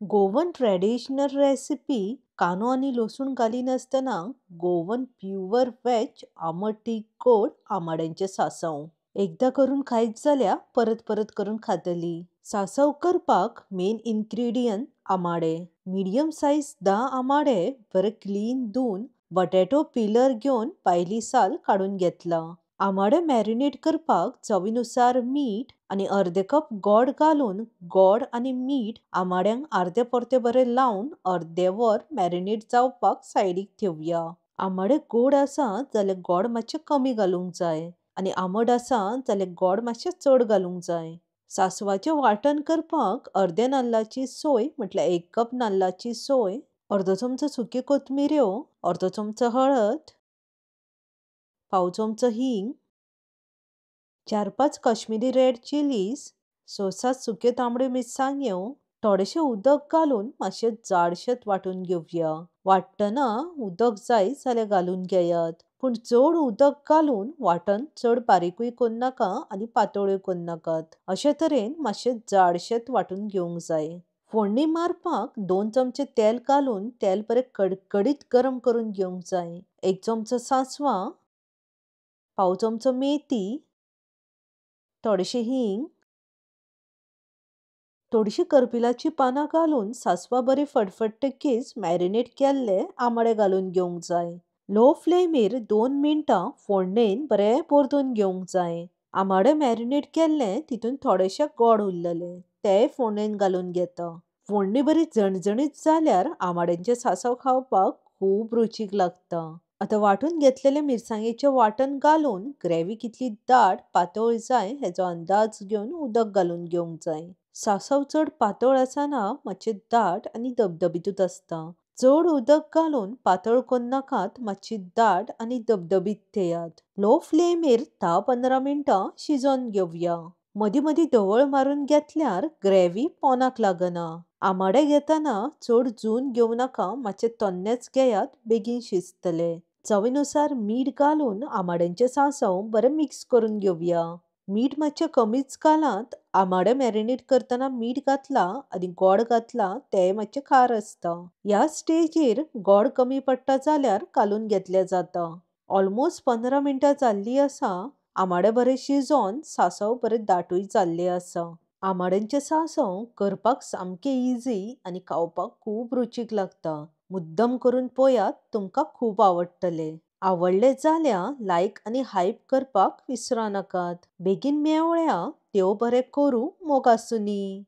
Goan traditional recipe कानो आणि लसूण घालिनासतना गोवन प्युअर वेज आंबट तीख गोड आंबाड्यांचे सासव एकदा करून खायत जाल्या परत परत करून खातली. सासव करपाक मेन इन्ग्रेडियंट आंबाडे. मिडियम साइज 10 आंबाडे बरे क्लीन धुवन बटाटो पिलर घेऊन पायली साल काढून घेतला. आंबाडे मॅरिनेट करपाक चवीनुसार मीठ आणि अर्धे कप गोड घालून गोड आणि मीठ आंबाड्यांक अर्धे परते बरे लावून अर्धे वर मॅरिनेट जावपाक सायडीक ठेवया. आंबाडे गोड आसा जाल्यार गोड मातशे कमी घालूंक जाय आणि आंबट आसा जाल्यार गोड मातशे चड घालूंक जाय. सासवाचे वाटण करपाक अर्धे नाल्लाची सोय म्हटल्यार 1 कप नाल्लाची सोय, अर्धो चमचो सुकी कोथमिऱ्यो, अर्धो चमचो हळद, पाव चमचो हिंग, 4-5 काश्मीरी रेड चिलीज, 6-7 सुक्यो तांबड्यो मिरसांग्यो, थोडेशे उदक घालून मातशे जाडशेत वांटून घेवया. वाटतना उदक जाय जाल्यार घालून घेयात, पूण चड उदक घालून वाटण चड बारीकूय करूं नाका आणि पातळूय करूं नाकात. अशे तरेन मातशे जाडशेत वांटून घेवंक जाय. फोडणी मारपाक 2 चमचे तेल घालून तेल बरे कडकडीत गरम करून घेवंक जाय. 1 चमचो सांसवां, पाव चमचो मेथी, थोडेशे हिंग, थोडीशी करपिलाची पानां घालून सांसवां बरी फडफडटकीच मॅरिनेट केल्ले आंबाडे घालून घेवंक जाय. लो फ्लेमीर 2 मिनटां फोडणेन बरे परतून घेवंक जाय. आंबाडे मॅरिनेट केल्ले तितून थोडेशे गोड उरलेले ते फोडणेन घालून घेता. फोडणी बरी झणझणीत जाल्यार आंबाड्यांचे सांसव खावपाक खूब रुचीक लागता. आता वाटून घेतलेले मिरसांगेचे वाटण घालून ग्रेव्ही कितली दाट पातळ जाय हेचो अंदाज घेवन उदक घालून घेवंक जाय. सांसव चड पातळ आसना मातशे दाट आणि धबधबीतूच आसता. चड उदक घालून पातळ करूं नाकात, मातशी दाट आणि धबधबीत थेयात. लो फ्लेमीर 10-15 मिनटां शिजोवन घेवया. मदीं मदीं ढवळ मारून घेतल्यार ग्रेव्ही पोंदाक लागना. आंबाडे घेतना चड जून घेवं नाका, मातशे तन्नेच घेयात, बेगीन शिजतले. चवीनुसार मीठ घालून आंबाड्यांचे सांसव बरे मिक्स करून घेवया. मीठ मातशे कमीच घालात. आंबाडे मॅरिनेट करतना मीठ घातला आणि गोड घातला ते मातशे खार आसता. ह्या स्टेजीर गोड कमी पडटा जाल्यार घालून घेतले जाता. ऑलमोस्ट 15 मिनटां जाल्ली आसा. आंबाडे बरे शिजोन सांसव बरे दाटूय जाल्ले आसा. आंबाड्यांचे सांसव करपाक सामके इझी आणि खावपाक खूब रुचीक लागता. मुद्दम करून पळयात, तुमकां खूब आवडटले. आवडले जाल्यार लायक आणि हायप करपाक विसरा नाकात. बेगीन मेवळ्या. देव बरें करूं. मोग आसूनी.